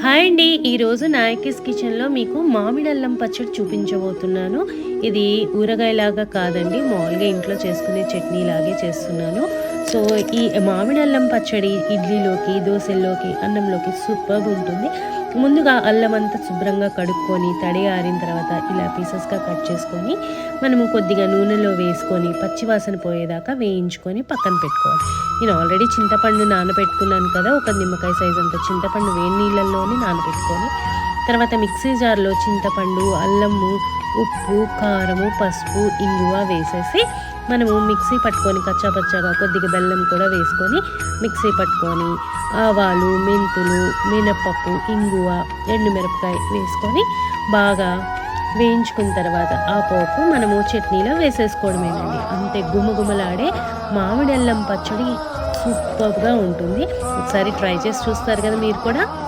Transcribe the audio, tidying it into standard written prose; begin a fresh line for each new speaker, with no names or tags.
Hi అండి. ఈరోజు నాయకిస్ కిచెన్లో మీకు మామిడి అల్లం పచ్చడి చూపించబోతున్నాను. ఇది ఊరగాయలాగా కాదండి, మామూలుగా ఇంట్లో చేసుకునే చట్నీ లాగే చేస్తున్నాను. సో ఈ మామిడి అల్లం పచ్చడి ఇడ్లీలోకి, దోశల్లోకి, అన్నంలోకి సూపర్గా ఉంటుంది. ముందుగా అల్లం అంతా శుభ్రంగా కడుక్కొని తడి ఆరిన తర్వాత ఇలా పీసెస్గా కట్ చేసుకొని మనము కొద్దిగా నూనెలో వేసుకొని పచ్చివాసన పోయేదాకా వేయించుకొని పక్కన పెట్టుకోవాలి. నేను ఆల్రెడీ చింతపండు నానబెట్టుకున్నాను కదా, ఒక నిమ్మకాయ సైజ్ అంత చింతపండు వేడి నీళ్ళల్లోనే నానబెట్టుకొని తర్వాత మిక్సీ జార్లో చింతపండు, అల్లము, ఉప్పు, కారము, పసుపు, ఇంగువ వేసేసి మనము మిక్సీ పట్టుకొని కచ్చాపచ్చాగా కొద్దిగా బెల్లం కూడా వేసుకొని మిక్సీ పట్టుకొని ఆవాలు, మెంతులు, మినపప్పు, ఇంగువ, ఎండుమిరపకాయ వేసుకొని బాగా వేయించుకున్న తర్వాత ఆ పోపు మనము చట్నీలో వేసేసుకోవడమేనండి. అంతే, గుమగుమలాడే మామిడి అల్లం పచ్చడి సూపర్గా ఉంటుంది. ఒకసారి ట్రై చేసి చూస్తారు కదా మీరు కూడా.